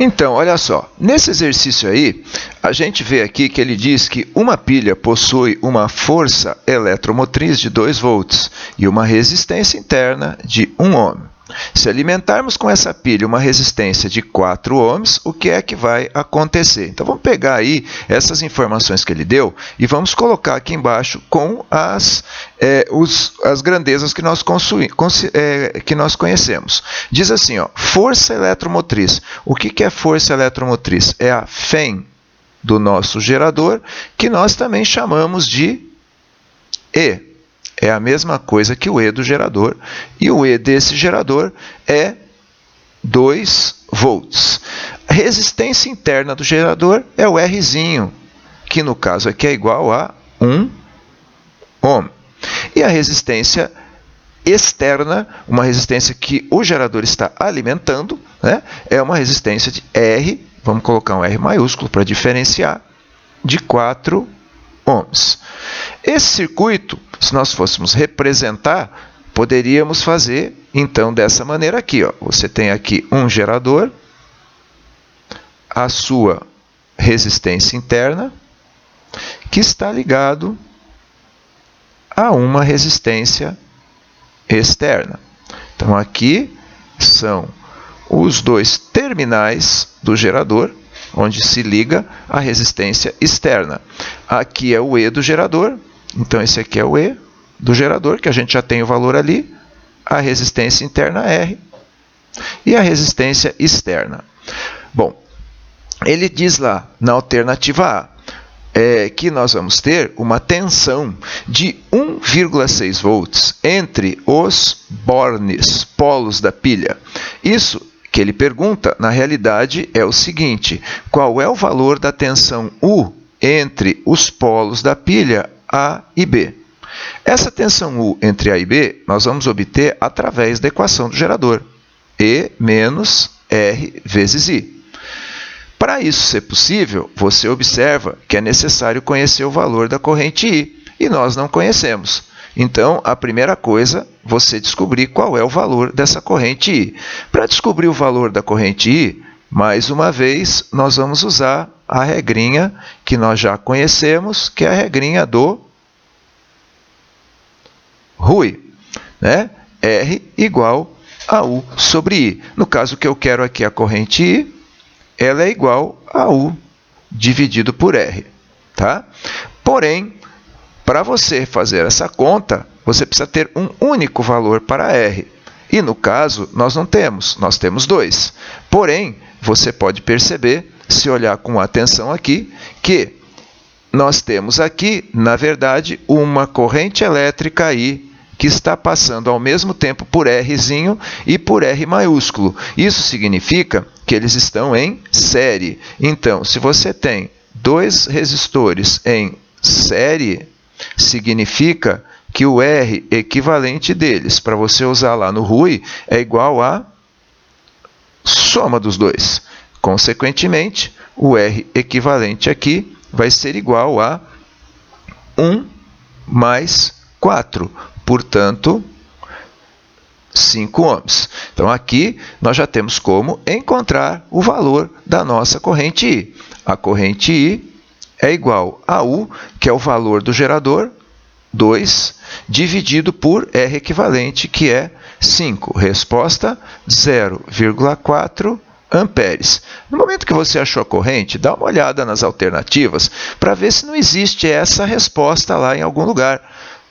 Então, olha só, nesse exercício aí, a gente vê aqui que ele diz que uma pilha possui uma força eletromotriz de 2 volts e uma resistência interna de 1 ohm. Se alimentarmos com essa pilha uma resistência de 4 ohms, o que é que vai acontecer? Então, vamos pegar aí essas informações que ele deu e vamos colocar aqui embaixo com as grandezas que nós conhecemos. Diz assim, ó, força eletromotriz. O que é força eletromotriz? É a Fm do nosso gerador, que nós também chamamos de E. É a mesma coisa que o E do gerador, e o E desse gerador é 2 volts. A resistência interna do gerador é o Rzinho, que no caso aqui é igual a 1 ohm. E a resistência externa, uma resistência que o gerador está alimentando, né, é uma resistência de R, vamos colocar um R maiúsculo para diferenciar, de 4 ohms. Esse circuito, se nós fôssemos representar, poderíamos fazer então dessa maneira aqui, ó. Você tem aqui um gerador, a sua resistência interna, que está ligado a uma resistência externa. Então aqui são os dois terminais do gerador, onde se liga a resistência externa. Aqui é o E do gerador, então esse aqui é o E do gerador, que a gente já tem o valor ali, a resistência interna R e a resistência externa. Bom, ele diz lá na alternativa A, que nós vamos ter uma tensão de 1,6 volts entre os bornes, polos da pilha. Isso que ele pergunta, na realidade, é o seguinte: qual é o valor da tensão U entre os polos da pilha A e B? Essa tensão U entre A e B nós vamos obter através da equação do gerador, E menos R vezes I. Para isso ser possível, você observa que é necessário conhecer o valor da corrente I, e nós não conhecemos. Então, a primeira coisa, você descobrir qual é o valor dessa corrente I. Para descobrir o valor da corrente I, mais uma vez, nós vamos usar a regrinha que nós já conhecemos, que é a regrinha do Rui, né? R igual a U sobre I. No caso que eu quero aqui, a corrente I, ela é igual a U dividido por R. Tá? Porém, para você fazer essa conta, você precisa ter um único valor para R. E no caso, nós não temos, nós temos 2. Porém, você pode perceber, se olhar com atenção aqui, que nós temos aqui, na verdade, uma corrente elétrica I que está passando ao mesmo tempo por Rzinho e por R maiúsculo. Isso significa que eles estão em série. Então, se você tem 2 resistores em série, significa que o R equivalente deles, para você usar lá no RUI, é igual a soma dos dois. Consequentemente, o R equivalente aqui vai ser igual a 1 mais 4. Portanto, 5 ohms. Então, aqui nós já temos como encontrar o valor da nossa corrente I. A corrente I é igual a U, que é o valor do gerador, 2, dividido por R equivalente, que é 5. Resposta, 0,4 amperes. No momento que você achou a corrente, dá uma olhada nas alternativas para ver se não existe essa resposta lá em algum lugar.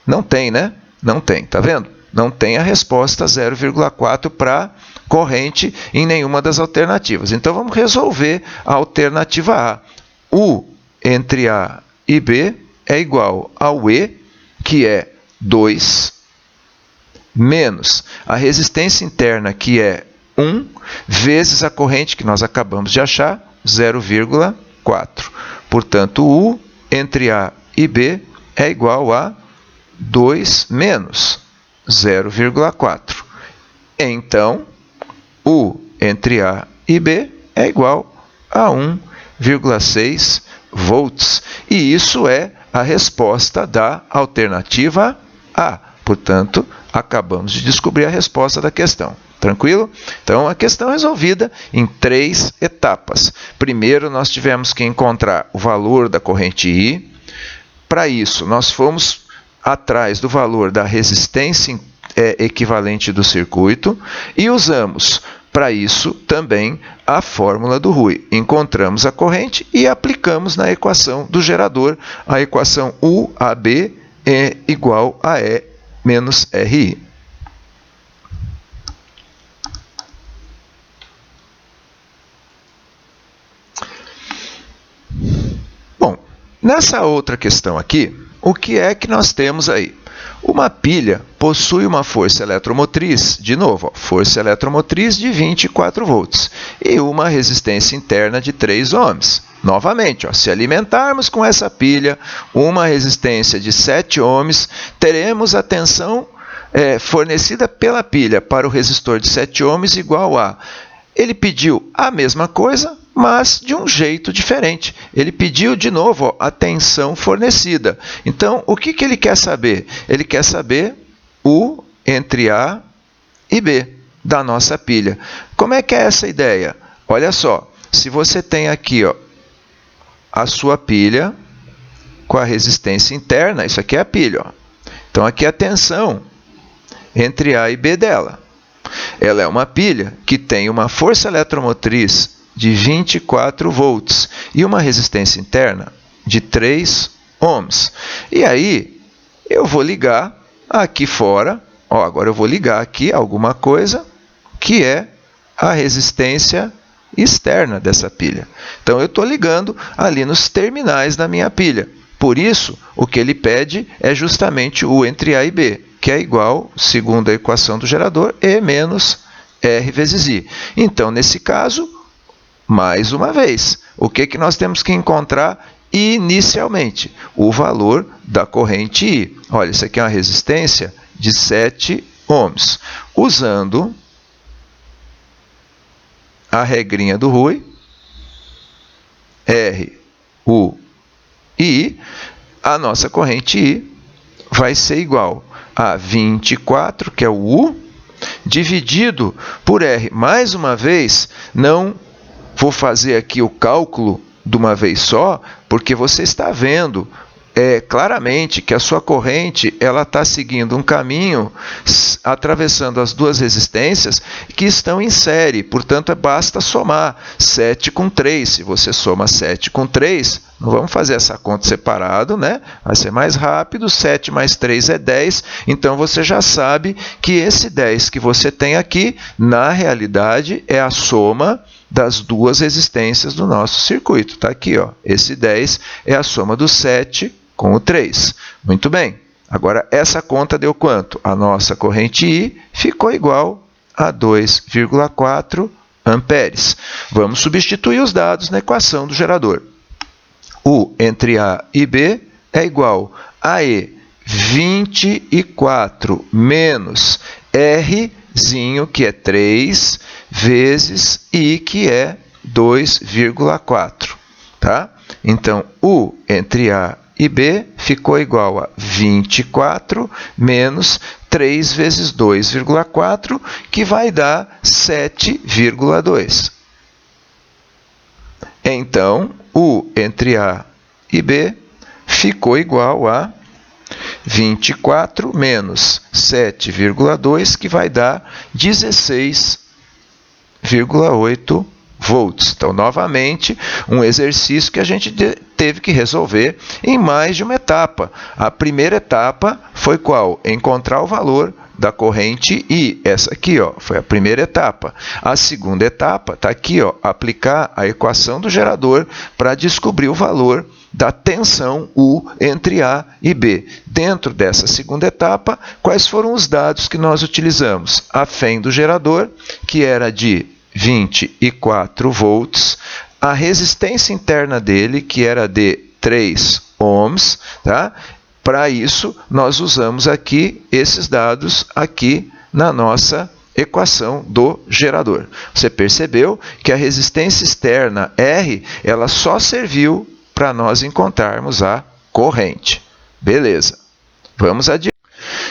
Não tem, né? Não tem, tá vendo? Não tem a resposta 0,4 para corrente em nenhuma das alternativas. Então, vamos resolver a alternativa A. U entre A e B é igual ao E, que é 2, menos a resistência interna, que é 1, vezes a corrente que nós acabamos de achar, 0,4. Portanto, U entre A e B é igual a 2 menos 0,4. Então, U entre A e B é igual a 1,6 volts. E isso é a resposta da alternativa A. Portanto, acabamos de descobrir a resposta da questão. Tranquilo? Então, a questão resolvida em 3 etapas. Primeiro, nós tivemos que encontrar o valor da corrente I. Para isso, nós fomos atrás do valor da resistência equivalente do circuito e usamos, para isso, também a fórmula do Rui. Encontramos a corrente e aplicamos na equação do gerador. A equação UAB é igual a E menos RI. Bom, nessa outra questão aqui, o que é que nós temos aí? Uma pilha possui uma força eletromotriz, de novo, força eletromotriz de 24 volts e uma resistência interna de 3 ohms. Novamente, se alimentarmos com essa pilha uma resistência de 7 ohms, teremos a tensão fornecida pela pilha para o resistor de 7 ohms igual a... Ele pediu a mesma coisa, mas de um jeito diferente. Ele pediu, de novo, a tensão fornecida. Então, o que ele quer saber? Ele quer saber o entre A e B da nossa pilha. Como é que é essa ideia? Olha só, se você tem aqui a sua pilha com a resistência interna, isso aqui é a pilha. Então, aqui é a tensão entre A e B dela. Ela é uma pilha que tem uma força eletromotriz de 24 volts e uma resistência interna de 3 ohms. E aí, eu vou ligar aqui fora, agora eu vou ligar aqui alguma coisa que é a resistência externa dessa pilha. Então, eu estou ligando ali nos terminais da minha pilha. Por isso, o que ele pede é justamente o entre A e B, que é igual, segundo a equação do gerador, E menos R vezes I. Então, nesse caso, mais uma vez, o que nós temos que encontrar inicialmente? O valor da corrente I. Olha, isso aqui é uma resistência de 7 ohms. Usando a regrinha do Rui, R, U e I, a nossa corrente I vai ser igual a 24, que é o U, dividido por R. Mais uma vez, não vou fazer aqui o cálculo de uma vez só, porque você está vendo claramente que a sua corrente está seguindo um caminho atravessando as duas resistências que estão em série. Portanto, basta somar 7 com 3. Se você soma 7 com 3, não vamos fazer essa conta separado, né? Vai ser mais rápido. 7 mais 3 é 10. Então, você já sabe que esse 10 que você tem aqui, na realidade, é a soma das duas resistências do nosso circuito. Está aqui, esse 10 é a soma do 7 com o 3. Muito bem. Agora, essa conta deu quanto? A nossa corrente I ficou igual a 2,4 amperes. Vamos substituir os dados na equação do gerador. U entre A e B é igual a E 24 menos Rzinho, que é 3, vezes I, que é 2,4. Tá? Então, U entre A e B ficou igual a 24 menos 3 vezes 2,4, que vai dar 7,2. Então, U entre A e B ficou igual a 24 menos 7,2, que vai dar 16,8 volts. Então, novamente, um exercício que a gente teve que resolver em mais de uma etapa. A primeira etapa foi qual? Encontrar o valor da corrente I. Essa aqui foi a primeira etapa. A segunda etapa está aqui, aplicar a equação do gerador para descobrir o valor da tensão U entre A e B. Dentro dessa segunda etapa, quais foram os dados que nós utilizamos? A FEM do gerador, que era de 24 volts, a resistência interna dele, que era de 3 ohms, tá? Para isso, nós usamos aqui esses dados aqui na nossa equação do gerador. Você percebeu que a resistência externa R, ela só serviu para nós encontrarmos a corrente. Beleza. Vamos adiante.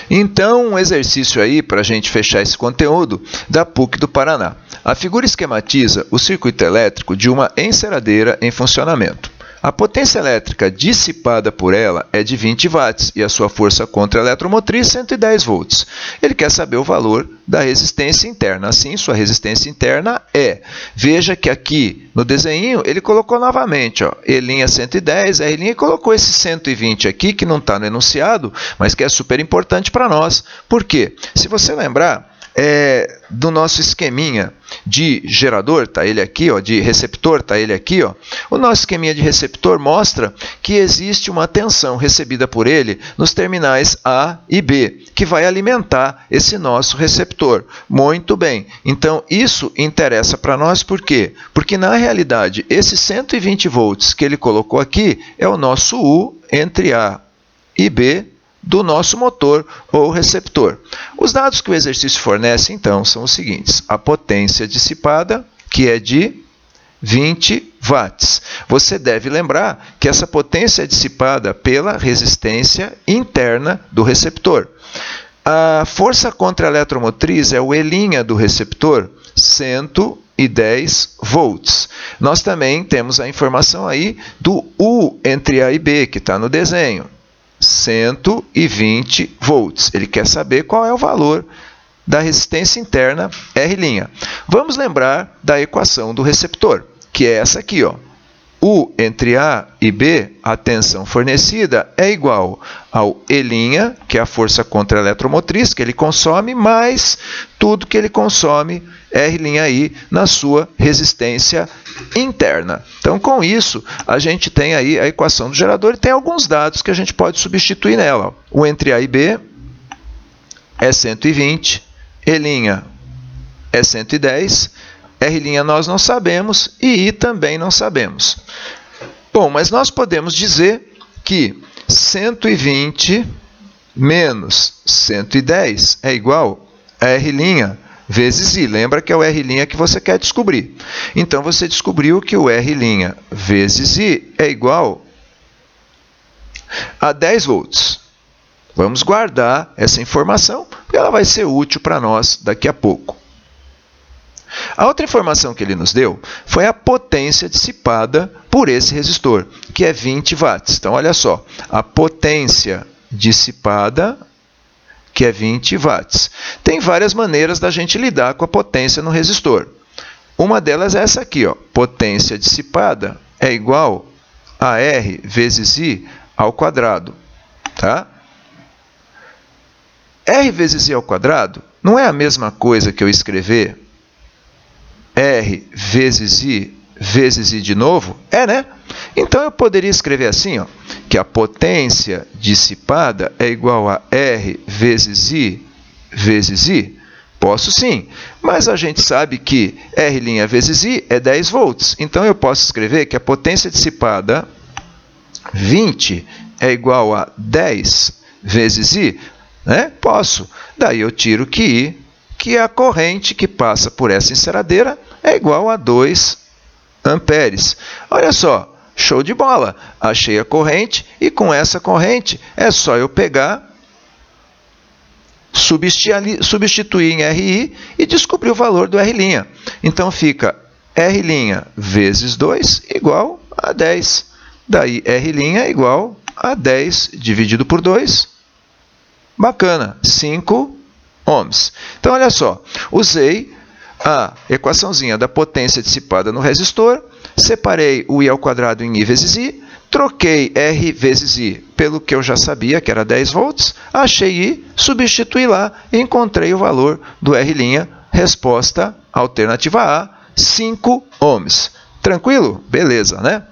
Então, um exercício aí para a gente fechar esse conteúdo da PUC do Paraná. A figura esquematiza o circuito elétrico de uma enceradeira em funcionamento. A potência elétrica dissipada por ela é de 20 watts e a sua força contra-eletromotriz 110 volts. Ele quer saber o valor da resistência interna. Assim, sua resistência interna é... Veja que aqui no desenho ele colocou novamente, ó, E' 110, R' e colocou esse 120 aqui, que não está no enunciado, mas que é super importante para nós. Por quê? Se você lembrar... do nosso esqueminha de gerador, tá ele aqui, ó, de receptor, tá ele aqui, ó. O nosso esqueminha de receptor mostra que existe uma tensão recebida por ele nos terminais A e B, que vai alimentar esse nosso receptor. Muito bem, então isso interessa para nós por quê? Porque na realidade, esses 120 volts que ele colocou aqui é o nosso U entre A e B, do nosso motor ou receptor. Os dados que o exercício fornece, então, são os seguintes. A potência dissipada, que é de 20 watts. Você deve lembrar que essa potência é dissipada pela resistência interna do receptor. A força contra-eletromotriz é o E' do receptor, 110 volts. Nós também temos a informação aí do U entre A e B, que está no desenho. 120 volts. Ele quer saber qual é o valor da resistência interna R'. Vamos lembrar da equação do receptor, que é essa aqui, ó. U entre A e B, a tensão fornecida, é igual ao E', que é a força contra-eletromotriz que ele consome, mais tudo que ele consome, R' aí, na sua resistência interna. Então, com isso, a gente tem aí a equação do gerador e tem alguns dados que a gente pode substituir nela. O entre A e B é 120, E' é 110, R' nós não sabemos e I também não sabemos. Bom, mas nós podemos dizer que 120 menos 110 é igual a R' vezes I. Lembra que é o R' que você quer descobrir. Então, você descobriu que o R' vezes I é igual a 10 volts. Vamos guardar essa informação, porque ela vai ser útil para nós daqui a pouco. A outra informação que ele nos deu foi a potência dissipada por esse resistor, que é 20 watts. Então, olha só, a potência dissipada, que é 20 watts. Tem várias maneiras da gente lidar com a potência no resistor. Uma delas é essa aqui, ó. Potência dissipada é igual a R vezes I ao quadrado. Tá? R vezes I ao quadrado não é a mesma coisa que eu escrever R vezes I de novo? É, né? Então, eu poderia escrever assim, ó, que a potência dissipada é igual a R vezes I. Posso sim, mas a gente sabe que R' vezes I é 10 volts. Então, eu posso escrever que a potência dissipada, 20, é igual a 10 vezes I. Né? Posso. Daí, eu tiro que I, que a corrente que passa por essa enceradeira é igual a 2 amperes. Olha só, show de bola! Achei a corrente e com essa corrente é só eu pegar, substituir em RI e descobrir o valor do R'. Então, fica R' vezes 2 igual a 10. Daí, R' é igual a 10 dividido por 2. Bacana, 5 ohms. Então, olha só, usei a equaçãozinha da potência dissipada no resistor, separei o I ao quadrado em I vezes I, troquei R vezes I pelo que eu já sabia, que era 10 volts, achei I, substituí lá e encontrei o valor do R'. Resposta alternativa A, 5 ohms. Tranquilo? Beleza, né?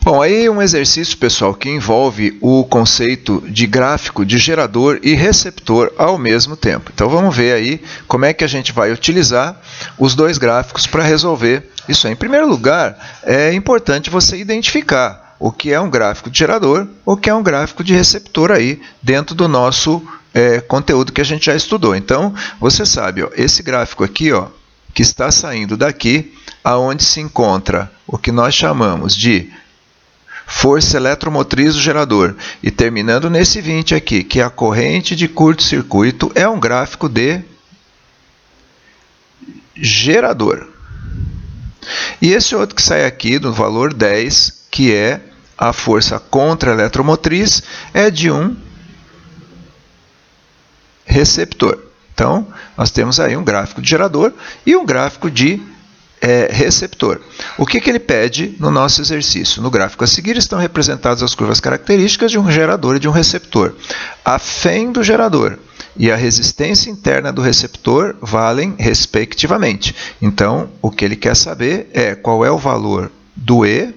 Bom, aí um exercício, pessoal, que envolve o conceito de gráfico de gerador e receptor ao mesmo tempo. Então, vamos ver aí como é que a gente vai utilizar os dois gráficos para resolver isso aí. Em primeiro lugar, é importante você identificar o que é um gráfico de gerador, o que é um gráfico de receptor aí dentro do nosso conteúdo que a gente já estudou. Então, você sabe, ó, esse gráfico aqui, ó, que está saindo daqui, aonde se encontra o que nós chamamos de força eletromotriz do gerador. E terminando nesse 20 aqui, que é a corrente de curto-circuito, é um gráfico de gerador. E esse outro que sai aqui, do valor 10, que é a força contra-eletromotriz, é de um receptor. Então, nós temos aí um gráfico de gerador e um gráfico de receptor. O que ele pede no nosso exercício? No gráfico a seguir estão representadas as curvas características de um gerador e de um receptor. A FEM do gerador e a resistência interna do receptor valem respectivamente. Então, o que ele quer saber é qual é o valor do E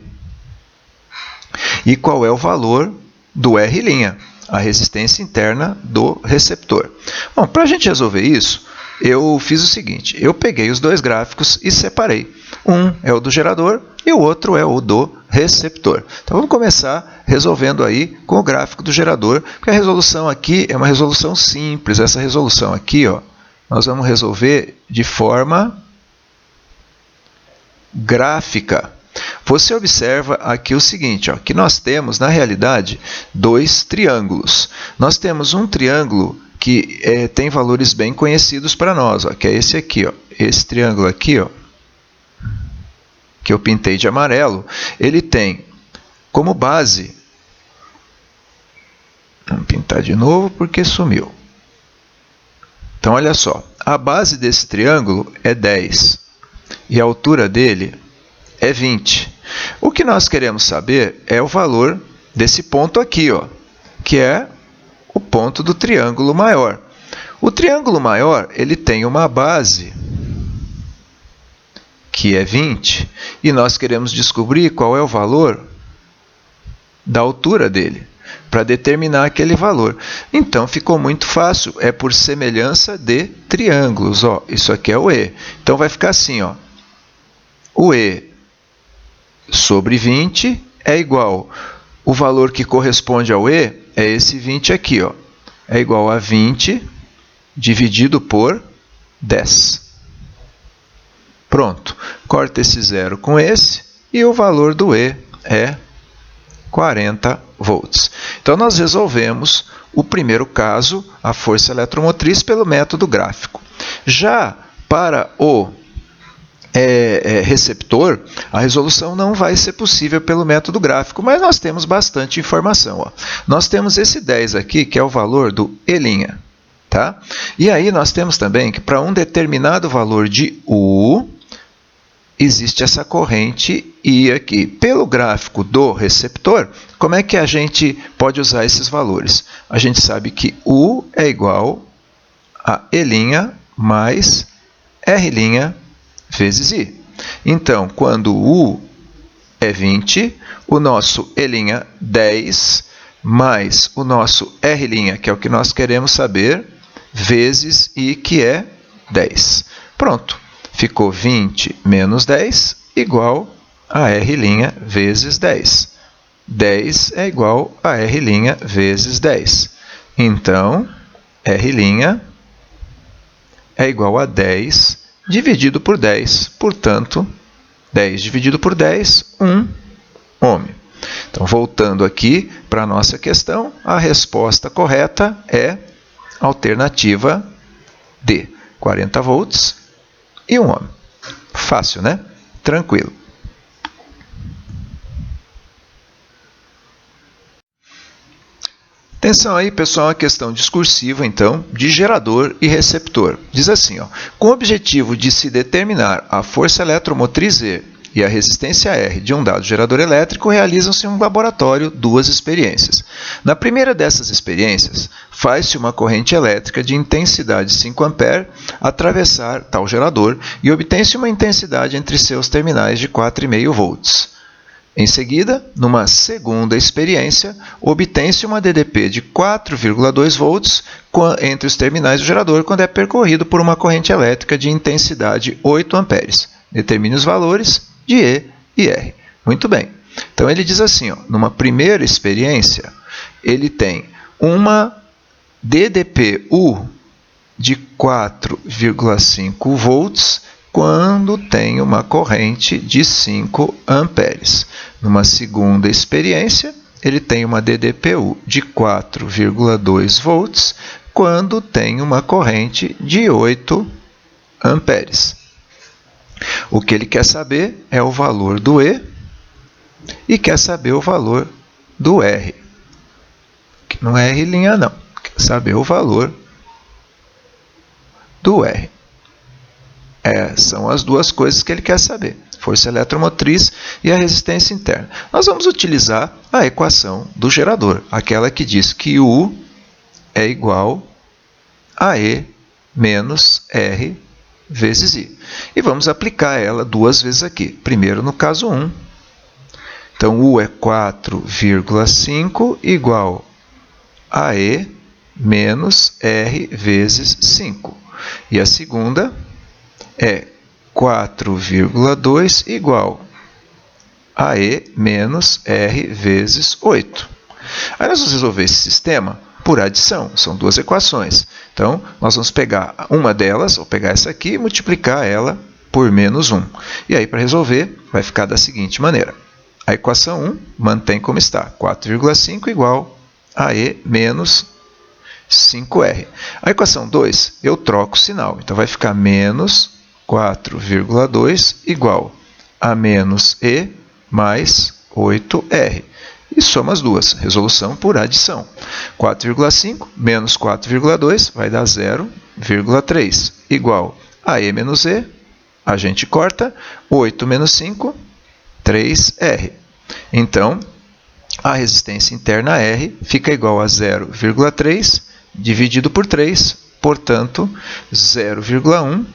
e qual é o valor do R', a resistência interna do receptor. Bom, para a gente resolver isso, eu fiz o seguinte, eu peguei os dois gráficos e separei. Um é o do gerador e o outro é o do receptor. Então vamos começar resolvendo aí com o gráfico do gerador, porque a resolução aqui é uma resolução simples. Essa resolução aqui, ó, nós vamos resolver de forma gráfica. Você observa aqui o seguinte, ó, que nós temos, na realidade, dois triângulos. Nós temos um triângulo que tem valores bem conhecidos para nós, ó, que é esse aqui, ó, esse triângulo aqui, ó, que eu pintei de amarelo, ele tem como base, vamos pintar de novo porque sumiu. Então, olha só, a base desse triângulo é 10 e a altura dele é 20. O que nós queremos saber é o valor desse ponto aqui, ó, que é o ponto do triângulo maior. O triângulo maior, ele tem uma base que é 20 e nós queremos descobrir qual é o valor da altura dele para determinar aquele valor. Então ficou muito fácil, é por semelhança de triângulos, ó. Isso aqui é o E. Então vai ficar assim, ó. O E sobre 20 é igual, o valor que corresponde ao E é esse 20 aqui, ó. É igual a 20 dividido por 10. Pronto. Corta esse zero com esse e o valor do E é 40 volts. Então, nós resolvemos o primeiro caso, a força eletromotriz, pelo método gráfico. Já para o receptor, a resolução não vai ser possível pelo método gráfico, mas nós temos bastante informação, ó. Nós temos esse 10 aqui, que é o valor do E'. Tá? E aí nós temos também que para um determinado valor de U, existe essa corrente I aqui. Pelo gráfico do receptor, como é que a gente pode usar esses valores? A gente sabe que U é igual a E' mais R' vezes I. Então, quando U é 20, o nosso E' 10, mais o nosso R', que é o que nós queremos saber, vezes I, que é 10. Pronto. Ficou 20 menos 10 igual a R' vezes 10. 10 é igual a R' vezes 10. Então, R' é igual a 10 dividido por 10. Portanto, 10 dividido por 10, 1 ohm. Então, voltando aqui para a nossa questão, a resposta correta é a alternativa D, 40 volts e 1 ohm. Fácil, né? Tranquilo. Atenção aí, pessoal, a questão discursiva, então, de gerador e receptor. Diz assim, ó, com o objetivo de se determinar a força eletromotriz E e a resistência R de um dado gerador elétrico, realizam-se em um laboratório duas experiências. Na primeira dessas experiências, faz-se uma corrente elétrica de intensidade 5 A atravessar tal gerador e obtém-se uma intensidade entre seus terminais de 4,5 volts. Em seguida, numa segunda experiência, obtém-se uma DDP de 4,2 volts entre os terminais do gerador quando é percorrido por uma corrente elétrica de intensidade 8 A. Determine os valores de E e R. Muito bem. Então, ele diz assim, ó, numa primeira experiência, ele tem uma DDPU de 4,5 volts quando tem uma corrente de 5 amperes. numa segunda experiência, ele tem uma DDPU de 4,2 volts quando tem uma corrente de 8 amperes. O que ele quer saber é o valor do E e quer saber o valor do R. Que não é R', não. Quer saber o valor do R. São as duas coisas que ele quer saber. Força eletromotriz e a resistência interna. Nós vamos utilizar a equação do gerador, aquela que diz que U é igual a E menos R vezes I. E vamos aplicar ela duas vezes aqui. Primeiro no caso 1. Então, U é 4,5 igual a E menos R vezes 5. E a segunda é 4,2 igual a E menos R vezes 8. Aí nós vamos resolver esse sistema por adição. São duas equações. Então, nós vamos pegar uma delas, vou pegar essa aqui e multiplicar ela por menos 1. E aí, para resolver, vai ficar da seguinte maneira. A equação 1 mantém como está. 4,5 igual a E menos 5R. A equação 2, eu troco o sinal. Então, vai ficar menos 4,2 igual a menos E mais 8R. E soma as duas. Resolução por adição. 4,5 menos 4,2 vai dar 0,3 igual a E menos E. A gente corta. 8 menos 5, 3R. Então, a resistência interna R fica igual a 0,3 dividido por 3, portanto, 0,1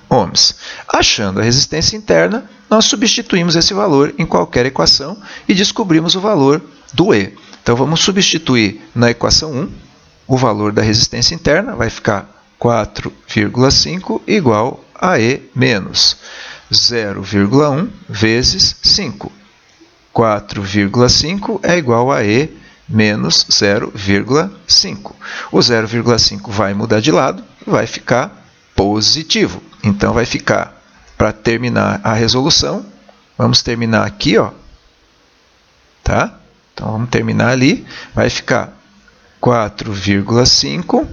ohms. Achando a resistência interna, nós substituímos esse valor em qualquer equação e descobrimos o valor do E. Então, vamos substituir na equação 1 o valor da resistência interna, vai ficar 4,5 igual a E menos 0,1 vezes 5. 4,5 é igual a E menos 0,5. O 0,5 vai mudar de lado, vai ficar positivo. Então, vai ficar, para terminar a resolução, vamos terminar aqui, ó. Tá? Então, vamos terminar ali. Vai ficar 4,5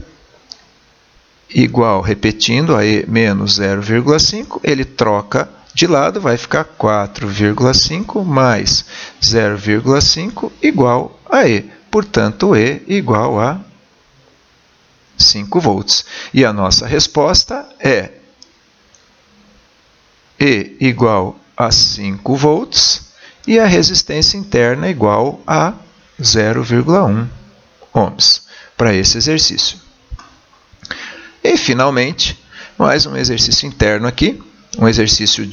igual, repetindo, a E menos 0,5. Ele troca de lado, vai ficar 4,5 mais 0,5 igual a E. Portanto, E igual a 5 volts. E a nossa resposta é E igual a 5 volts e a resistência interna igual a 0,1 ohms para esse exercício. E, finalmente, mais um exercício interno aqui, um exercício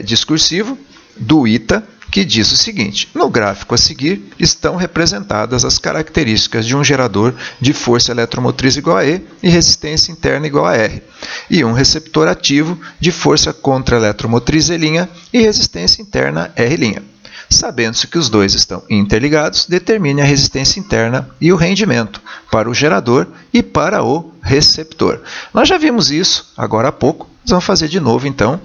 discursivo do ITA, que diz o seguinte: no gráfico a seguir estão representadas as características de um gerador de força eletromotriz igual a E e resistência interna igual a R, e um receptor ativo de força contra-eletromotriz E' e resistência interna R'. Sabendo-se que os dois estão interligados, determine a resistência interna e o rendimento para o gerador e para o receptor. Nós já vimos isso agora há pouco, nós vamos fazer de novo então.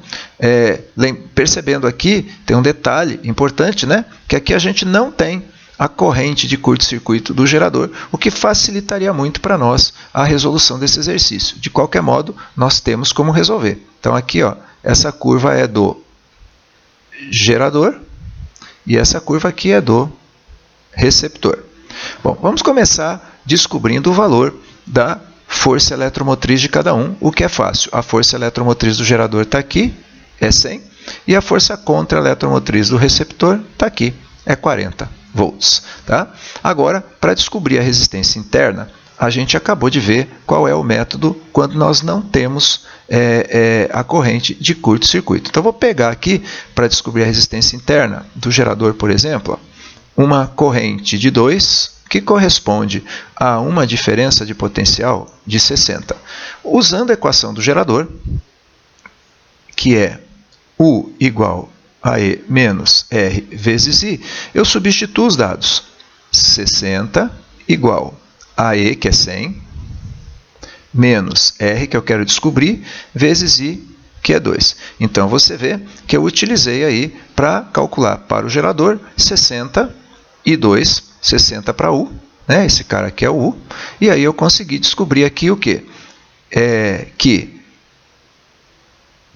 Percebendo aqui, tem um detalhe importante, né? Que aqui a gente não tem a corrente de curto-circuito do gerador, o que facilitaria muito para nós a resolução desse exercício. De qualquer modo, nós temos como resolver. Então aqui, ó, essa curva é do gerador, e essa curva aqui é do receptor. Bom, vamos começar descobrindo o valor da força eletromotriz de cada um, o que é fácil. A força eletromotriz do gerador está aqui, é 100, e a força contra-eletromotriz do receptor está aqui, é 40 volts. Tá? Agora, para descobrir a resistência interna, a gente acabou de ver qual é o método quando nós não temos a corrente de curto-circuito. Então, vou pegar aqui, para descobrir a resistência interna do gerador, por exemplo, uma corrente de 2, que corresponde a uma diferença de potencial de 60. Usando a equação do gerador, que é U igual a E menos R vezes I, eu substituo os dados. 60 igual a E, que é 100, menos R, que eu quero descobrir, vezes I, que é 2. Então, você vê que eu utilizei aí para calcular para o gerador 60 e 2, 60 para U, né? Esse cara aqui é o U, e aí eu consegui descobrir aqui o quê? Que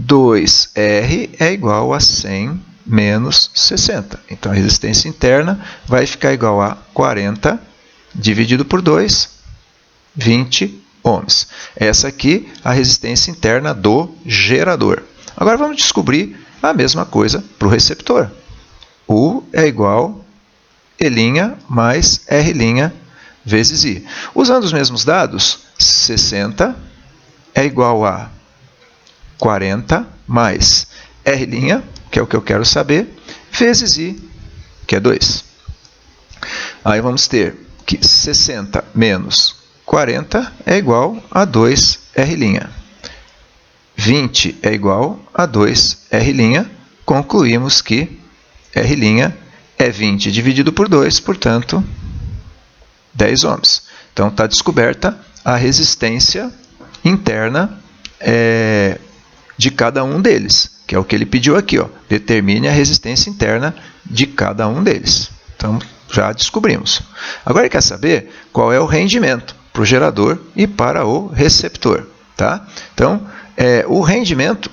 2R é igual a 100 menos 60. Então, a resistência interna vai ficar igual a 40 dividido por 2, 20 ohms. Essa aqui é a resistência interna do gerador. Agora, vamos descobrir a mesma coisa para o receptor. U é igual E' mais R' vezes I. Usando os mesmos dados, 60 é igual a 40 mais R', que é o que eu quero saber, vezes I, que é 2. Aí vamos ter que 60 menos 40 é igual a 2R'. 20 é igual a 2R'. Concluímos que R' é 20 dividido por 2, portanto, 10 ohms. Então, está descoberta a resistência interna de cada um deles, que é o que ele pediu aqui. Determine a resistência interna de cada um deles. Então, já descobrimos. Agora, ele quer saber qual é o rendimento para o gerador e para o receptor. Tá? Então, o rendimento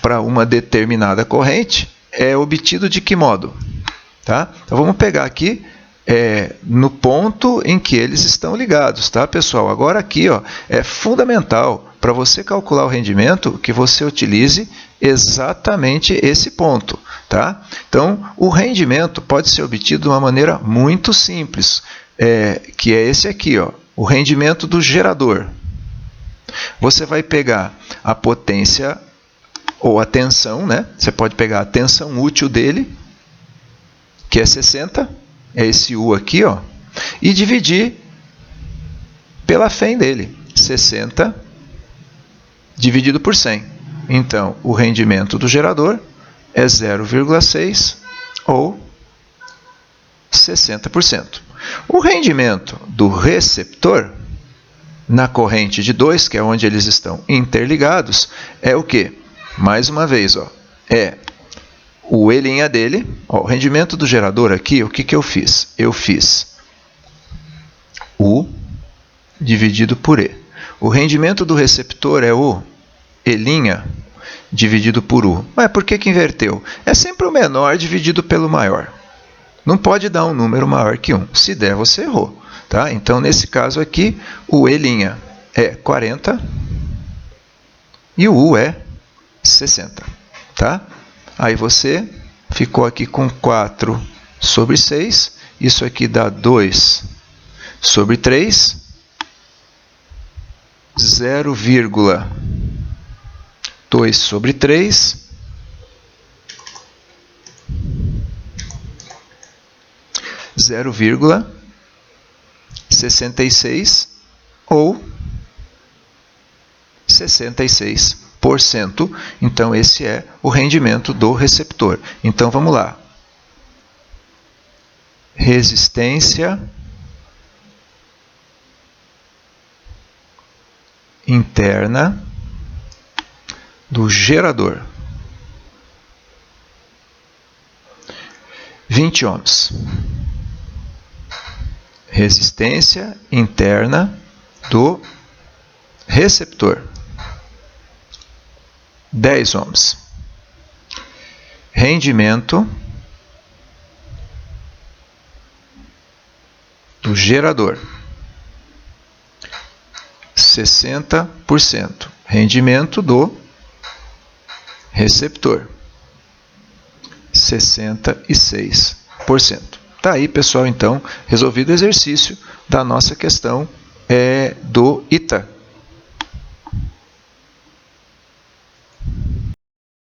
para uma determinada corrente é obtido de que modo? Tá? Então, vamos pegar aqui no ponto em que eles estão ligados. Tá, pessoal? Agora, aqui é fundamental para você calcular o rendimento que você utilize exatamente esse ponto. Tá? Então, o rendimento pode ser obtido de uma maneira muito simples, que é esse aqui, o rendimento do gerador. Você vai pegar a potência ou a tensão, né? Você pode pegar a tensão útil dele, que é 60, é esse U aqui, e dividir pela FEM dele, 60 dividido por 100. Então, o rendimento do gerador é 0,6 ou 60%. O rendimento do receptor, na corrente de 2, que é onde eles estão interligados, é o quê? Mais uma vez, é o E' dele. O rendimento do gerador aqui, o que eu fiz? Eu fiz U dividido por E. O rendimento do receptor é o E' dividido por U. Mas por que inverteu? É sempre o menor dividido pelo maior. Não pode dar um número maior que 1. Se der, você errou. Tá? Então, nesse caso aqui, o E' é 40 e o U é 60. Tá? Aí você ficou aqui com 4 sobre 6. Isso aqui dá 2 sobre 3. 0,2 sobre 3. 0,66 ou 66%. Então, esse é o rendimento do receptor. Então, vamos lá. Resistência interna do gerador. 20 ohms. Resistência interna do receptor. 10 ohms. Rendimento do gerador. 60%. Rendimento do receptor. 66%. Tá aí, pessoal, então, resolvido o exercício da nossa questão do ITA.